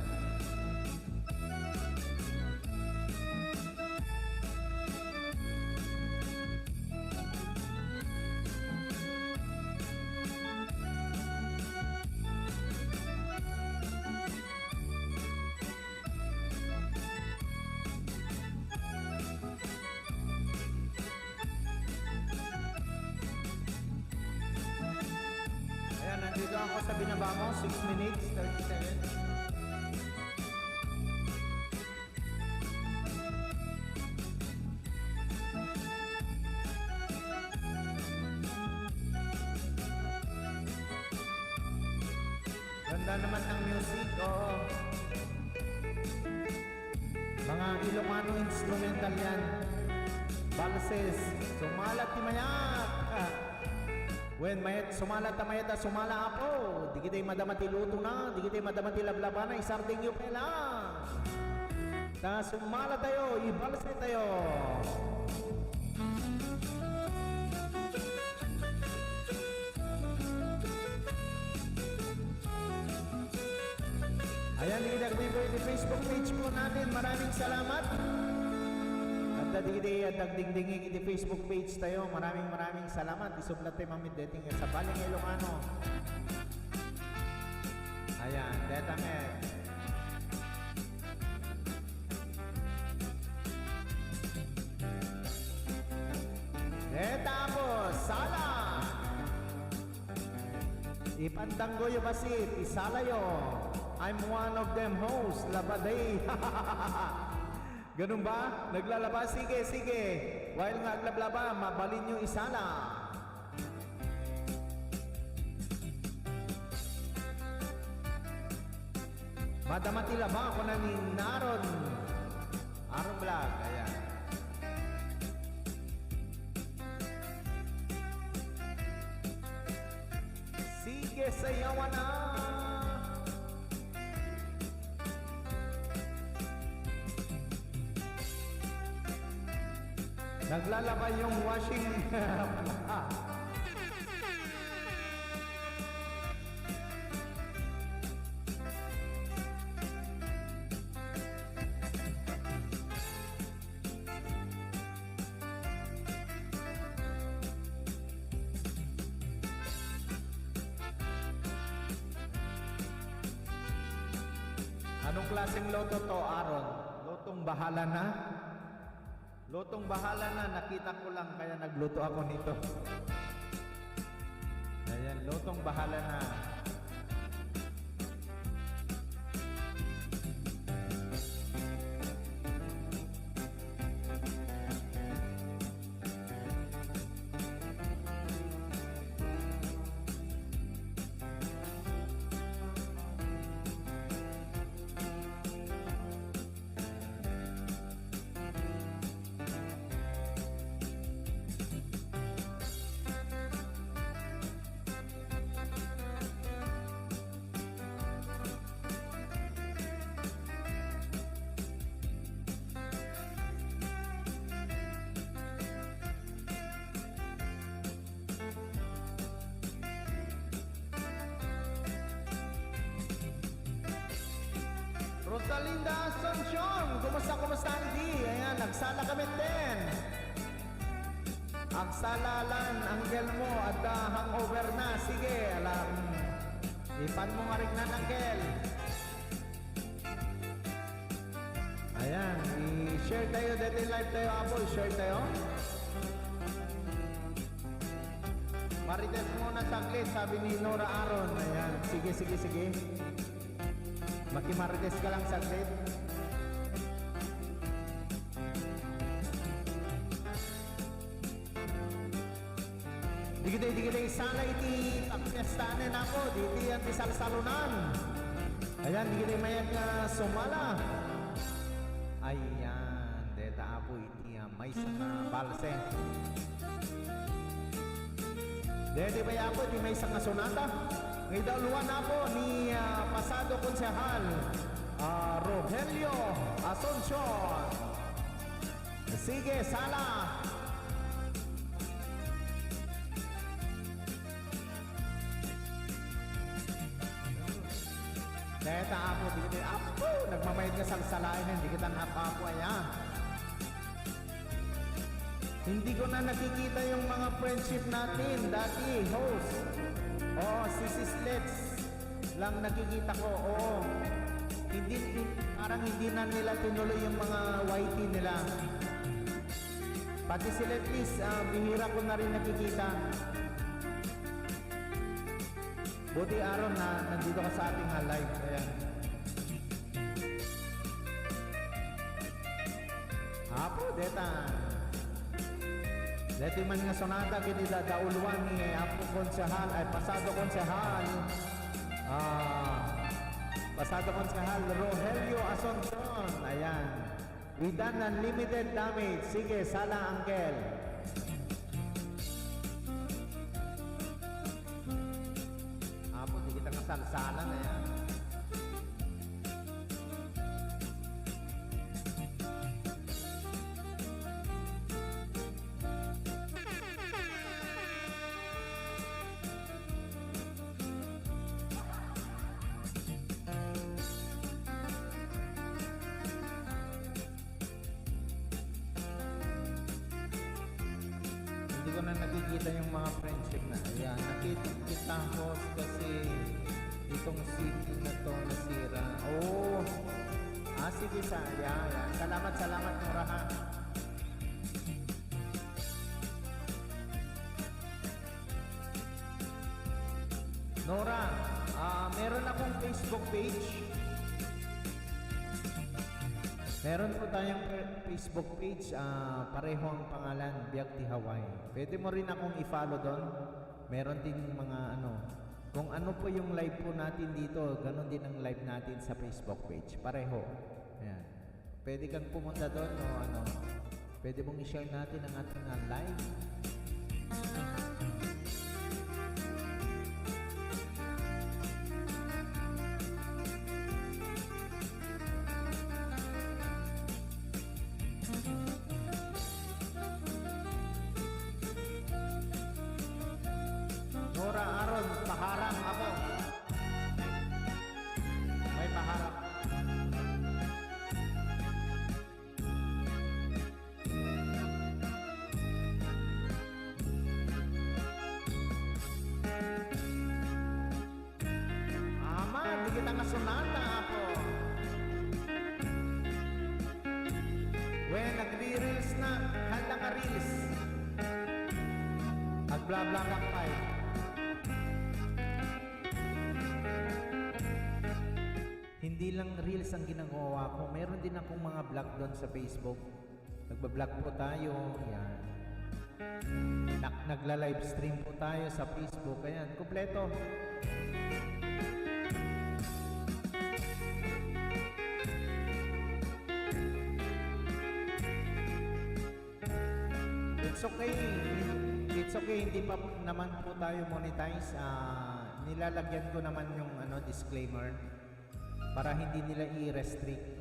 Ayan, nandito ako sa binaba mo. 6 minutes, 30 seconds. Ganda naman ng music, oo. Mga Ilocano instrumental yan. Balses, sumalat ti mayat. When mayat, sumalat ta mayat, sumala apo. Di kita'y madamati luto na, di kita'y madamati lablaba na, isarding yung pela. Ta sumala tayo, ibalse tayo. Ayan, digidagday po yung Facebook page po natin. Maraming salamat. At digidagday at dagdingdingin yung Facebook page tayo. Maraming salamat. Isublat tayo mamit dating sa Baling Ilocano. Ayan, detamet. Tapos, sala. Ipandanggoyo basit, isalayo. I'm one of them hosts, labaday. Ganun ba? Naglalaba? Sige, sige. While nga aglablaba, mabalin nyo isala. Madamatila ba ako na ni Naron? Aron Vlog, ayan. Sige, sayawan na. Naglalaba yung washing. Anong klaseng loto to, Aaron? Lotong bahala na? Lotong bahala na, nakita ko lang kaya nagluto ako nito. Ayan, lotong bahala na. Rosalinda Asuncion, kumusta hindi? Ayan, nagsala kami din. Agsalalan, anggel mo at hangover na. Sige, alam. Ipan mo nga rin na anggel. Ayan, i-share tayo, dito live tayo, Apple. Share tayo. Marites muna saglit, sabi ni Nora Aaron. Ayan, sige, sige, sige. Makimarites ka lang saglit. Digitay sana iti pagpestanin ako. Diti yan ti salsalunan. Ayan, digitay mayag nga sumala. Ayan, deta apo iti may isang balse. Deti ba yapo iti may isang sonata? May dauluan na po ni Pasado Konsehal Rogelio Asuncion. Sige, sala. Leta apo, di kita apo. Nagmamayad ka sa salain, hindi kita napapo. Ayan. Hindi ko na nakikita yung mga friendship natin dati, host. Oo, si Sislets lang nakikita ko, oo. Parang hindi na nila tinuloy yung mga YT nila. Pati si Letlis, bihira ko na rin nakikita. Buti araw na nandito ka sa ating live. Ayan. Apo, deta. Deti man nga sonata kini daulwan ni Apo Konsehal ay pasado konsehal. Pasado konsehal Rogelio Asuncion. Ayan. We done unlimited damage. Sige, sala Angel. Apo, di kita kasalsalan na yan. Hindi ko na nakikita yung mga friendship na. Ayan, nakita kita host kasi itong city na to nasira. Oh, sige sa. Ayan. Salamat Nora ha. Nora, meron akong Facebook page. Meron po tayong Facebook page, pareho ang pangalan, Biagti Hawaii. Pwede mo rin akong i-follow doon. Meron din mga kung ano po yung live po natin dito, ganun din ang live natin sa Facebook page. Pareho. Ayan. Pwede kang pumunta doon o pwede mong i-share natin ang ating live. Nora Aron, paharap ako. May paharap. Ama, di kita kasunata ako. When nagre-reels na, handa ka reels. Nag-bla-bla kang pa eh. Hindi lang reels ang ginagawa ko. Meron din akong mga vlog doon sa Facebook. Nagba-vlog po tayo. Yan. Nagla-live stream po tayo sa Facebook. Ayan, kumpleto. It's okay. It's okay. Hindi pa naman po tayo monetize. Nilalagyan ko naman yung disclaimer para hindi nila i-restrict.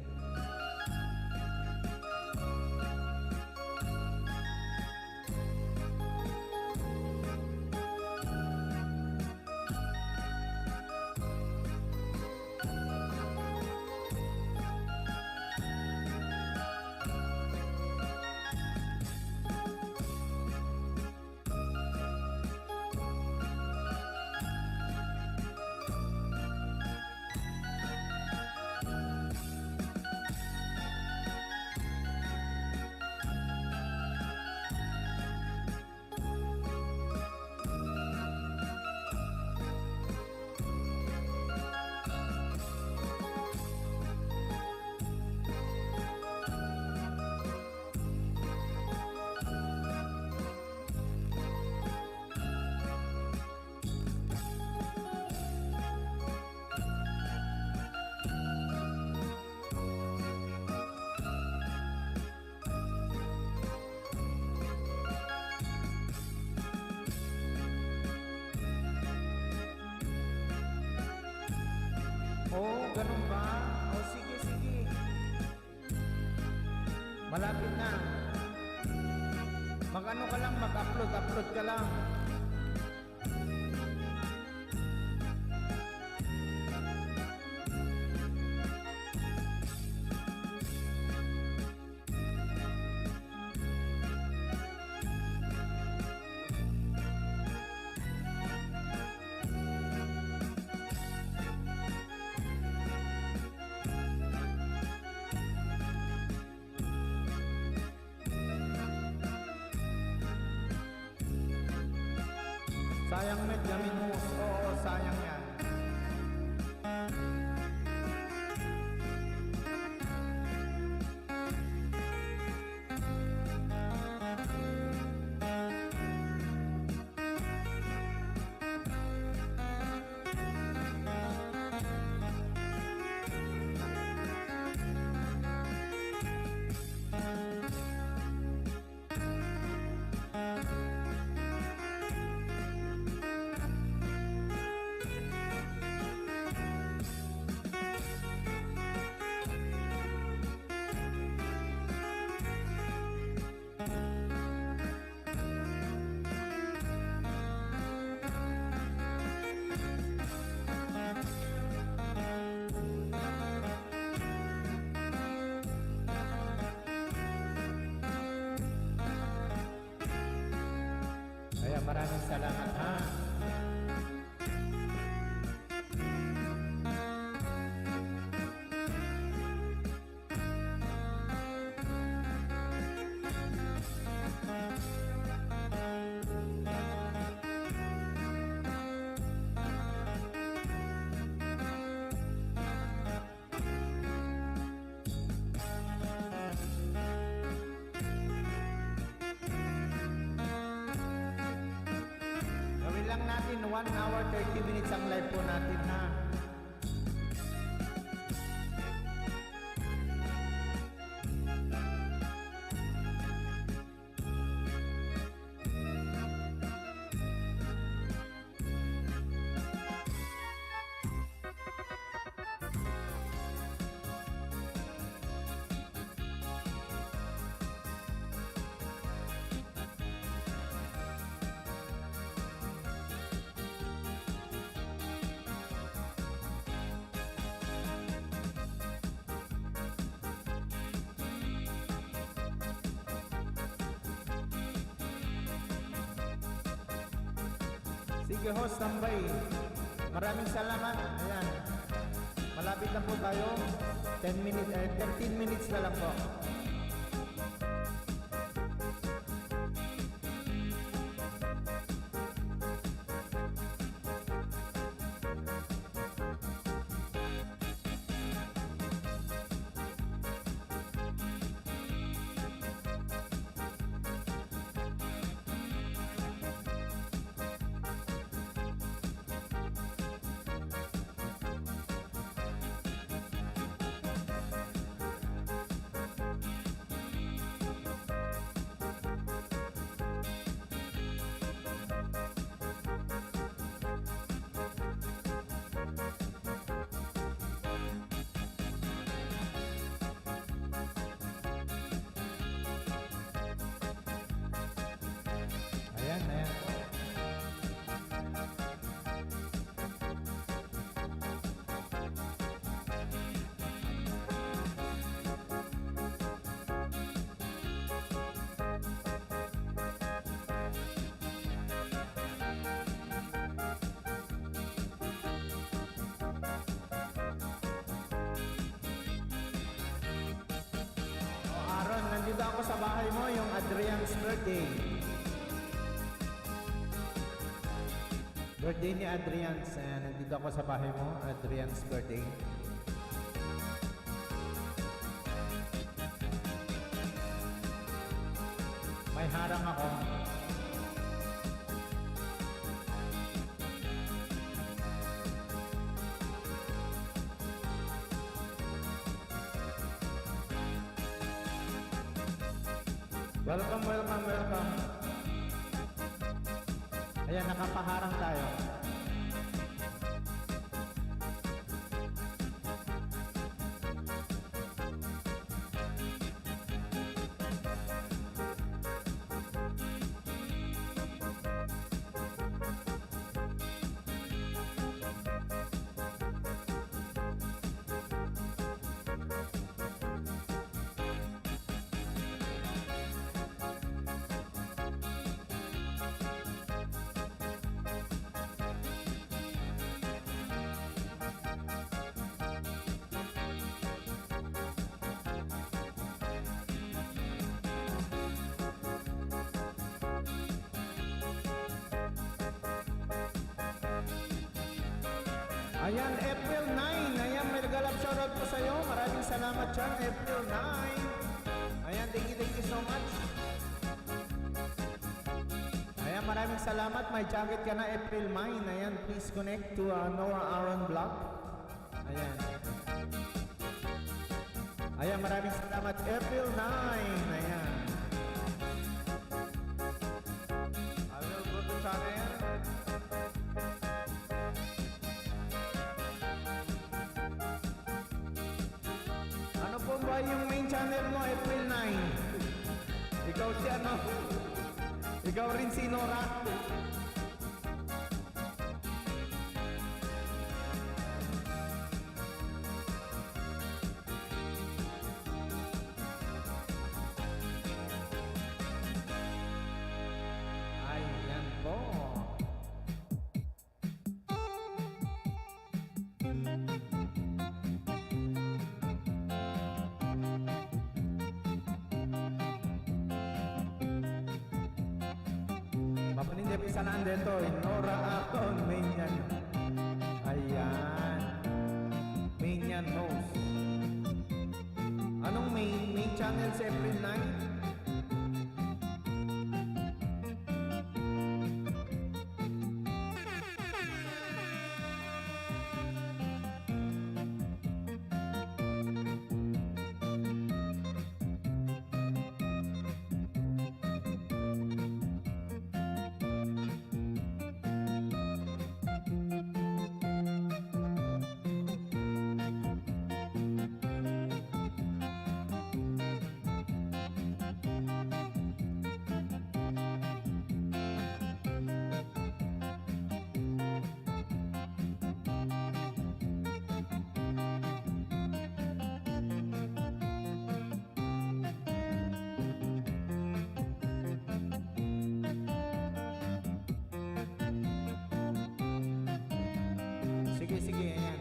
Oh, ganun ba? Oh, sige, sige. Malapit na. Mag-ano ka lang, mag-upload ka lang. Sayang met, gamin hus. Oo, sayang yan. Kaya maraming salamat ha. Gawin lang natin 1 hour 30 minutes ang live po natin ha. Sige host, tambay. Maraming salamat. Ayan. Malapit na po tayo. 10 minutes, 13 minutes na lang po. Ayan, ayan. Aaron, nandito ako sa bahay mo, yung Adrian's birthday. Birthday ni Adrian's. Nandito ako sa bahay mo, Adrian's birthday. May harang ako. Welcome, welcome, welcome. Ayan, nakapaharang tayo. Ayan, April 9. Ayan, may nagalap shoutout po sa'yo. Maraming salamat dyan, April 9. Ayan, thank you so much. Ayan, maraming salamat. May jacket ka na, April 9. Ayan, please connect to Noah Aaron Block. Ayan. Ayan, maraming salamat, April 9. Ayan. I will go to channel. Ano po ba yung main channel mo, April 9? Ikaw si ano? Ikaw rin si Nora. Ay, yan po. Mapanindi sa nandito, Nora Akon, Mainian. Ayan. Mainian host. Anong main channel sa April 9? Sige, ayan.